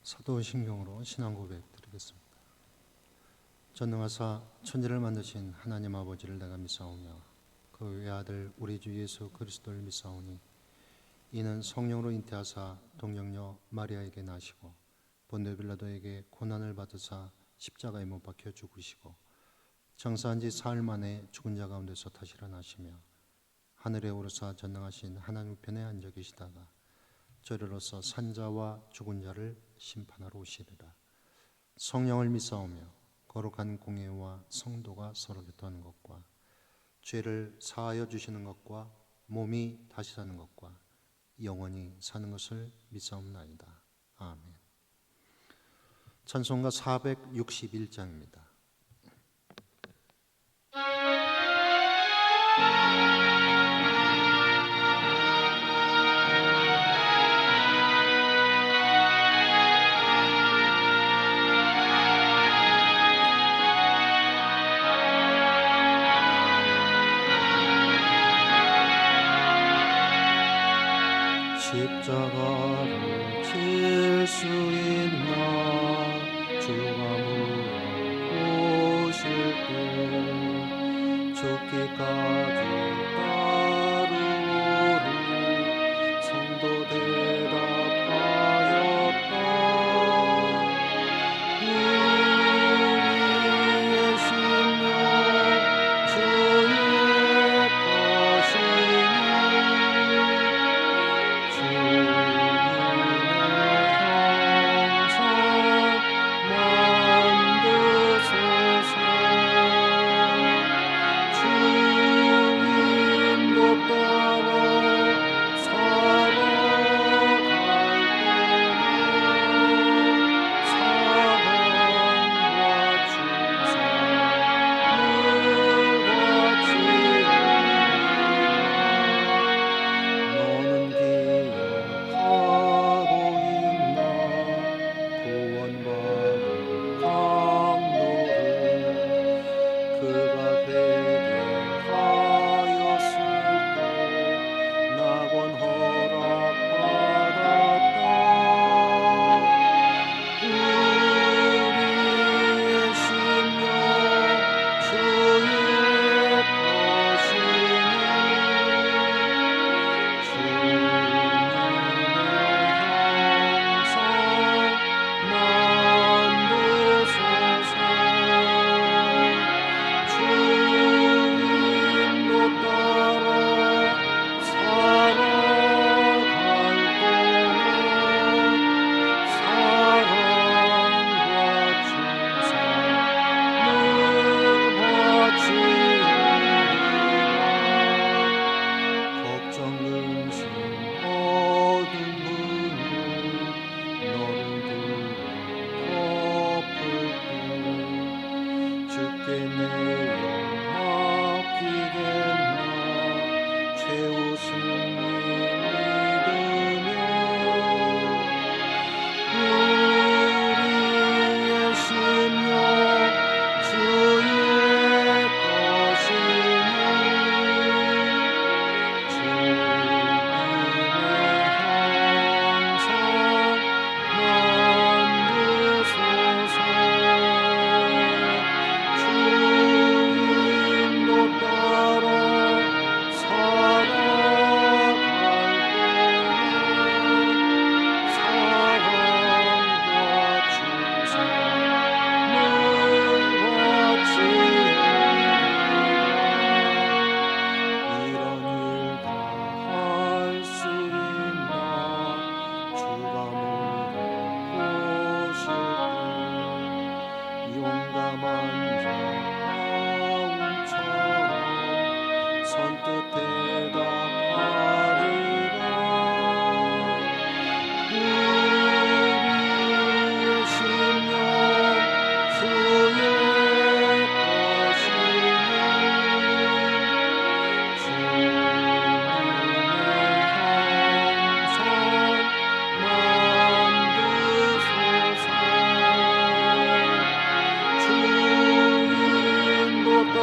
사도신경으로 신앙 고백 드리겠습니다. 전능하사 천지를 만드신 하나님 아버지를 내가 믿사오며 그 외아들 우리 주 예수 그리스도를 믿사오니 이는 성령으로 잉태하사 동정녀 마리아에게 나시고 본데 빌라도에게 고난을 받으사 십자가에 못 박혀 죽으시고 장사한 지 사흘 만에 죽은 자 가운데서 다시 일어나시며 하늘에 오르사 전능하신 하나님 우편에 앉아 계시다가 저리로서 산자와 죽은 자를 심판하러 오시리라. 성령을 믿사오며 거룩한 공예와 성도가 서로 교통하는 것과 죄를 사하여 주시는 것과 몸이 다시 사는 것과 영원히 사는 것을 믿사옵나이다. 아멘. 찬송가 461장입니다. 십자가를 질 수 있나 주가 물어보실 때 죽기까지 따르오리 성도 대답하였다. 우리의 심령 주의 것이니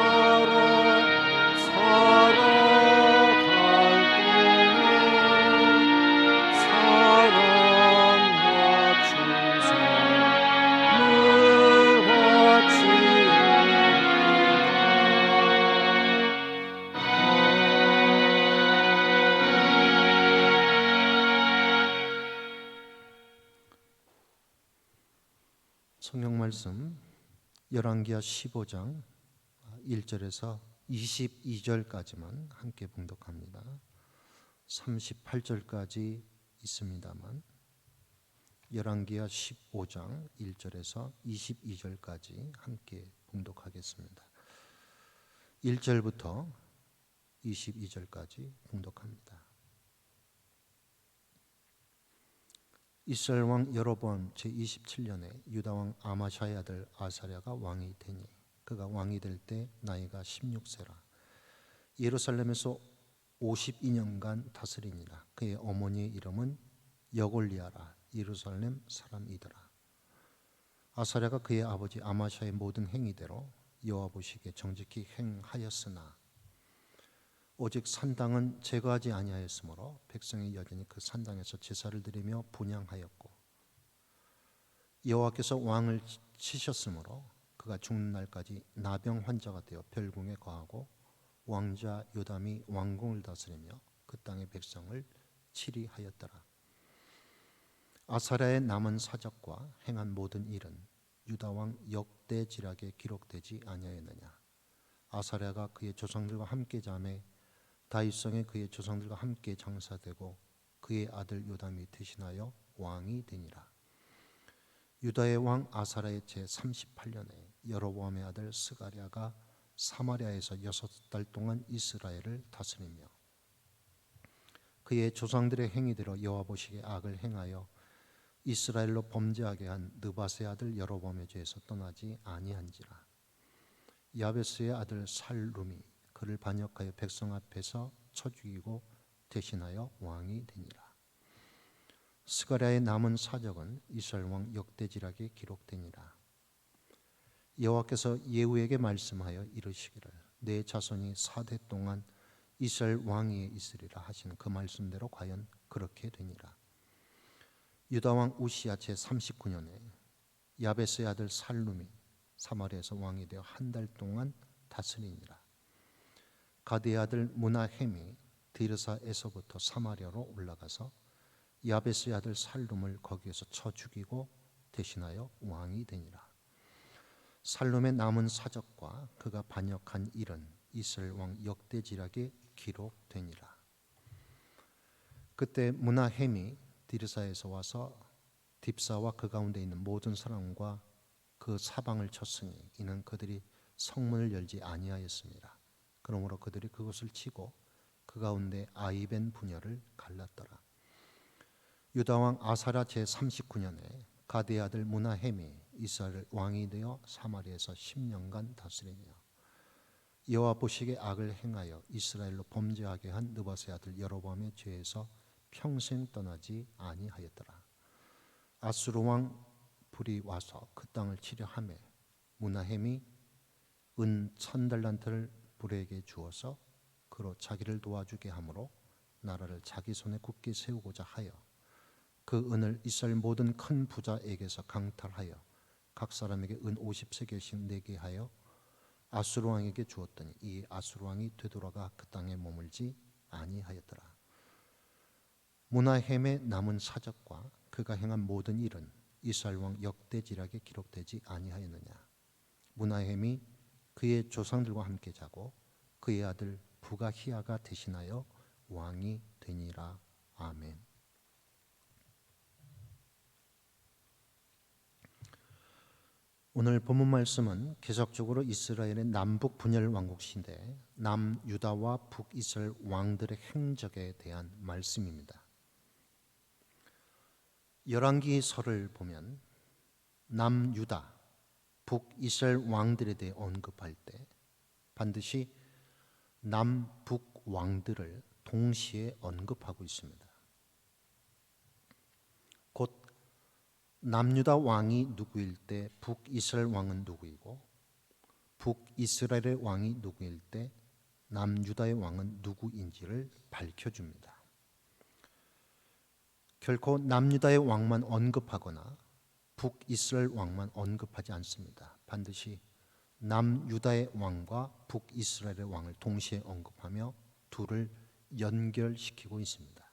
따라 살아 성경 말씀 열왕기하 15장 1절에서 22절까지만 함께 봉독합니다. 38절까지 있습니다만 열왕기하 15장 1절에서 22절까지 함께 봉독하겠습니다. 1절부터 22절까지 봉독합니다. 이스라엘 왕 여로보암 제27년에 유다 왕 아마샤의 아들 아사랴가 왕이 되니 그가 왕이 될 때 나이가 16세라. 예루살렘에서 52년간 다스리니라. 그의 어머니의 이름은 여골리아라. 예루살렘 사람이더라. 아사랴가 그의 아버지 아마샤의 모든 행위대로 여호와 보시기에 정직히 행하였으나 오직 산당은 제거하지 아니하였으므로 백성이 여전히 그 산당에서 제사를 드리며 분향하였고 여호와께서 왕을 치셨으므로 그가 죽는 날까지 나병 환자가 되어 별궁에 거하고 왕자 요담이 왕궁을 다스리며 그 땅의 백성을 치리하였더라. 아사랴의 남은 사적과 행한 모든 일은 유다 왕 역대지략에 기록되지 아니하였느냐. 아사랴가 그의 조상들과 함께 자매 다윗성에 그의 조상들과 함께 장사되고 그의 아들 요담이 대신하여 왕이 되니라. 유다의 왕 아사랴의 제38년에 여로보암의 아들 스가랴가 사마리아에서 6달 동안 이스라엘을 다스리며 그의 조상들의 행위대로 여호와 보시기에 악을 행하여 이스라엘로 범죄하게 한 느밧의 아들 여로보암의 죄에서 떠나지 아니한지라. 야베스의 아들 살룸이 그를 반역하여 백성 앞에서 쳐 죽이고 대신하여 왕이 되니라. 스가랴의 남은 사적은 이스라엘 왕 역대지략에 기록되니라. 여호와께서 예후에게 말씀하여 이르시기를 내 자손이 4대 동안 이스라엘 왕위에 있으리라 하신 그 말씀대로 과연 그렇게 되니라. 유다 왕 우시야 제39년에 야베스의 아들 살룸이 사마리아에서 왕이 되어 1달 동안 다스리니라. 가드의 아들 무나헴이 디르사에서부터 사마리아로 올라가서 야베스의 아들 살룸을 거기에서 쳐 죽이고 대신하여 왕이 되니라. 살룸의 남은 사적과 그가 반역한 일은 이스라엘 왕 역대지략에 기록되니라. 그때 무나헴이 디르사에서 와서 딥사와 그 가운데 있는 모든 사람과 그 사방을 쳤으니 이는 그들이 성문을 열지 아니하였습니다. 그러므로 그들이 그것을 치고 그 가운데 아이벤 부녀를 갈랐더라. 유다 왕 아사랴 제39년에 가드의 아들 무나헴이 이스라엘 왕이 되어 사마리아에서 10년간 다스리며 여호와 보시기에 악을 행하여 이스라엘로 범죄하게 한 느밧의 아들 여로보암의 죄에서 평생 떠나지 아니하였더라. 아수르 왕 불이 와서 그 땅을 치려하매 무나헴이 은 1000달란트를 불에게 주어서 그로 자기를 도와주게 하므로 나라를 자기 손에 굳게 세우고자 하여 그 은을 이스라엘 모든 큰 부자에게서 강탈하여 각 사람에게 은 50세겔씩 내게 하여 아수르 왕에게 주었더니 이 아수르 왕이 되돌아가 그 땅에 머물지 아니하였더라. 무나헴의 남은 사적과 그가 행한 모든 일은 이스라엘 왕 역대지략에 기록되지 아니하였느냐. 무나헴이 그의 조상들과 함께 자고 그의 아들 부가히야가 대신하여 왕이 되니라. 아멘. 오늘 본문 말씀은 계속적으로 이스라엘의 남북 분열 왕국 시대 남유다와 북이스라엘 왕들의 행적에 대한 말씀입니다. 열왕기서를 보면 남유다, 북이스라엘 왕들에 대해 언급할 때 반드시 남북 왕들을 동시에 언급하고 있습니다. 곧 남유다 왕이 누구일 때 북이스라엘 왕은 누구이고 북이스라엘의 왕이 누구일 때 남유다의 왕은 누구인지를 밝혀줍니다. 결코 남유다의 왕만 언급하거나 북이스라엘 왕만 언급하지 않습니다. 반드시 남유다의 왕과 북이스라엘의 왕을 동시에 언급하며 둘을 연결시키고 있습니다.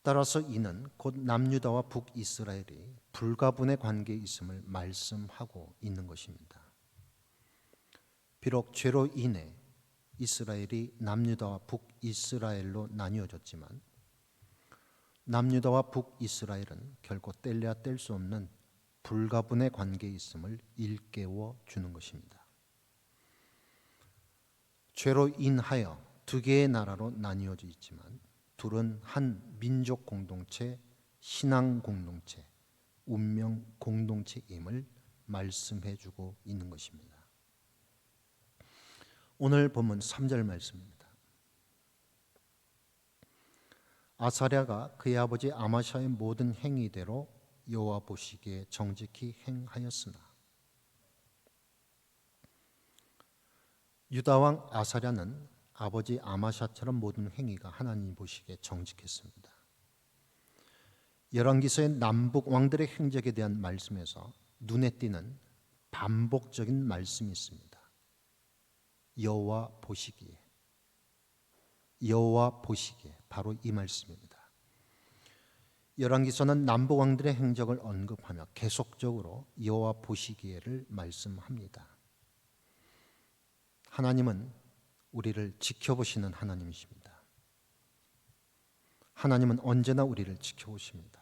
따라서 이는 곧 남유다와 북이스라엘이 불가분의 관계에 있음을 말씀하고 있는 것입니다. 비록 죄로 인해 이스라엘이 남유다와 북이스라엘로 나뉘어졌지만 남유다와 북이스라엘은 결코 뗄래야 뗄 수 없는 불가분의 관계에 있음을 일깨워 주는 것입니다. 죄로 인하여 두 개의 나라로 나뉘어져 있지만 둘은 한 민족 공동체, 신앙 공동체, 운명 공동체임을 말씀해 주고 있는 것입니다. 오늘 본문 3절 말씀입니다. 아사랴가 그의 아버지 아마샤의 모든 행위대로 여호와 보시기에 정직히 행하였으나 유다 왕 아사랴는 아버지 아마샤처럼 모든 행위가 하나님 보시기에 정직했습니다. 열왕기서의 남북 왕들의 행적에 대한 말씀에서 눈에 띄는 반복적인 말씀이 있습니다. 여호와 보시기에, 여호와 보시기에, 바로 이 말씀입니다. 열왕기서는 남북 왕들의 행적을 언급하며 계속적으로 여호와 보시기에를 말씀합니다. 하나님은 우리를 지켜보시는 하나님이십니다. 하나님은 언제나 우리를 지켜보십니다.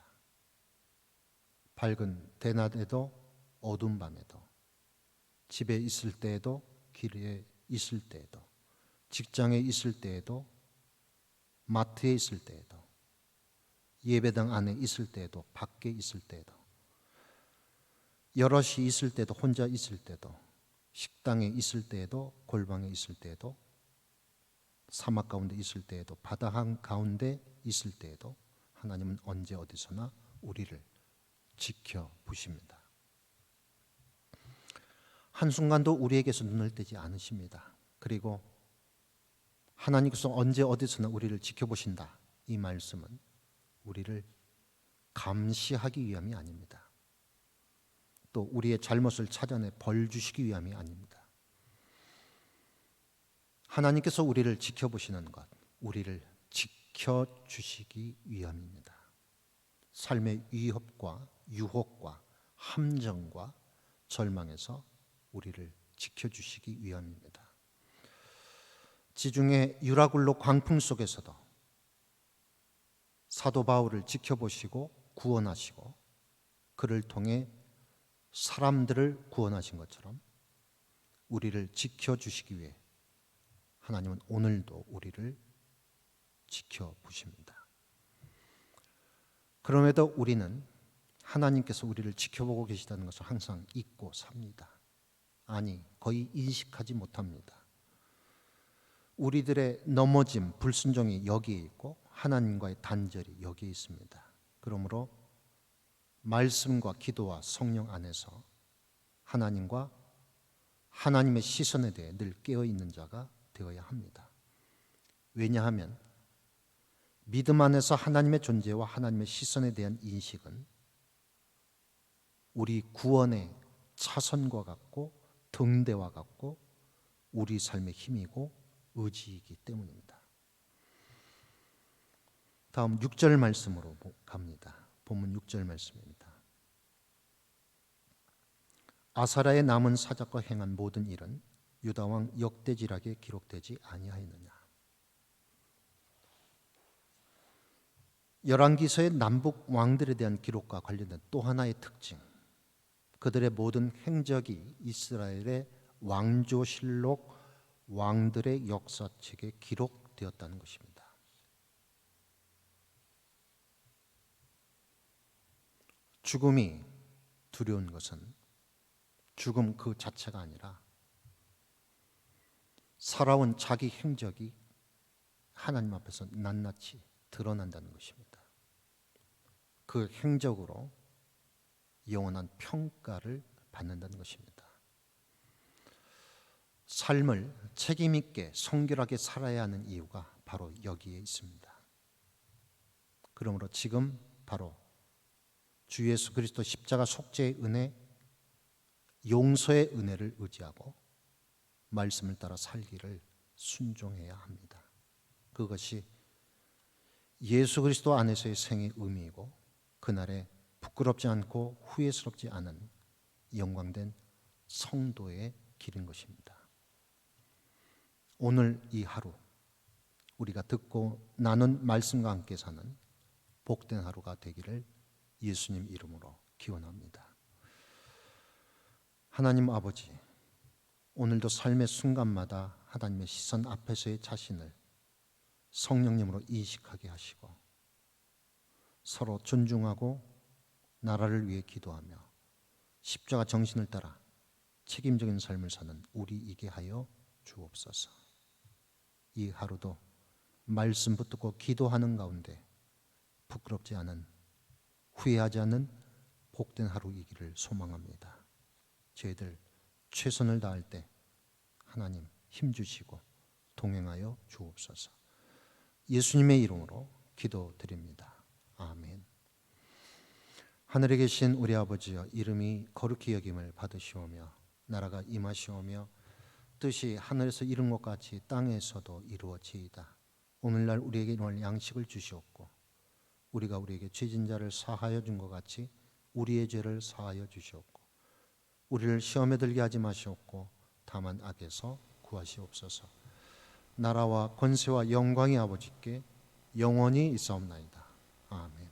밝은 대낮에도 어두운 밤에도, 집에 있을 때에도, 길에 있을 때에도, 직장에 있을 때에도, 마트에 있을 때에도, 예배당 안에 있을 때에도, 밖에 있을 때에도, 여럿이 있을 때도, 혼자 있을 때도, 식당에 있을 때에도, 골방에 있을 때에도, 사막 가운데 있을 때에도, 바다 가운데 있을 때에도 하나님은 언제 어디서나 우리를 지켜보십니다. 한순간도 우리에게서 눈을 떼지 않으십니다. 그리고 하나님께서 언제 어디서나 우리를 지켜보신다, 이 말씀은 우리를 감시하기 위함이 아닙니다. 또 우리의 잘못을 찾아내 벌 주시기 위함이 아닙니다. 하나님께서 우리를 지켜보시는 것, 우리를 지켜주시기 위함입니다. 삶의 위협과 유혹과 함정과 절망에서 우리를 지켜주시기 위함입니다. 지중해 유라굴로 광풍 속에서도 사도 바울을 지켜보시고 구원하시고 그를 통해 사람들을 구원하신 것처럼 우리를 지켜주시기 위해 하나님은 오늘도 우리를 지켜보십니다. 그럼에도 우리는 하나님께서 우리를 지켜보고 계시다는 것을 항상 잊고 삽니다. 아니, 거의 인식하지 못합니다. 우리들의 넘어짐, 불순종이 여기에 있고 하나님과의 단절이 여기에 있습니다. 그러므로 말씀과 기도와 성령 안에서 하나님과 하나님의 시선에 대해 늘 깨어있는 자가 되어야 합니다. 왜냐하면 믿음 안에서 하나님의 존재와 하나님의 시선에 대한 인식은 우리 구원의 차선과 같고 등대와 같고 우리 삶의 힘이고 의지이기 때문입니다. 다음 6절 말씀으로 갑니다. 본문 6절 말씀입니다. 아사랴의 남은 사적과 행한 모든 일은 유다왕 역대지락에 기록되지 아니하였느냐. 열왕기서의 남북 왕들에 대한 기록과 관련된 또 하나의 특징, 그들의 모든 행적이 이스라엘의 왕조실록 왕들의 역사책에 기록되었다는 것입니다. 죽음이 두려운 것은 죽음 그 자체가 아니라 살아온 자기 행적이 하나님 앞에서 낱낱이 드러난다는 것입니다. 그 행적으로 영원한 평가를 받는다는 것입니다. 삶을 책임 있게 성결하게 살아야 하는 이유가 바로 여기에 있습니다. 그러므로 지금 바로 주 예수 그리스도 십자가 속죄의 은혜, 용서의 은혜를 의지하고 말씀을 따라 살기를 순종해야 합니다. 그것이 예수 그리스도 안에서의 생의 의미이고 그날에 부끄럽지 않고 후회스럽지 않은 영광된 성도의 길인 것입니다. 오늘 이 하루 우리가 듣고 나눈 말씀과 함께 사는 복된 하루가 되기를 예수님 이름으로 기원합니다. 하나님 아버지, 오늘도 삶의 순간마다 하나님의 시선 앞에서의 자신을 성령님으로 인식하게 하시고 서로 존중하고 나라를 위해 기도하며 십자가 정신을 따라 책임적인 삶을 사는 우리이게 하여 주옵소서. 이 하루도 말씀 붙들고 기도하는 가운데 부끄럽지 않은, 후회하지 않는 복된 하루이기를 소망합니다. 저희들 최선을 다할 때 하나님 힘주시고 동행하여 주옵소서. 예수님의 이름으로 기도드립니다. 아멘. 하늘에 계신 우리 아버지여, 이름이 거룩히 여김을 받으시오며 나라가 임하시오며 뜻이 하늘에서 이룬 것 같이 땅에서도 이루어지이다. 오늘날 우리에게 일용할 양식을 주시옵고 우리가 우리에게 죄진 자를 사하여 준 것 같이 우리의 죄를 사하여 주시옵고 우리를 시험에 들게 하지 마시옵고 다만 악에서 구하시옵소서. 나라와 권세와 영광이 아버지께 영원히 있사옵나이다. 아멘.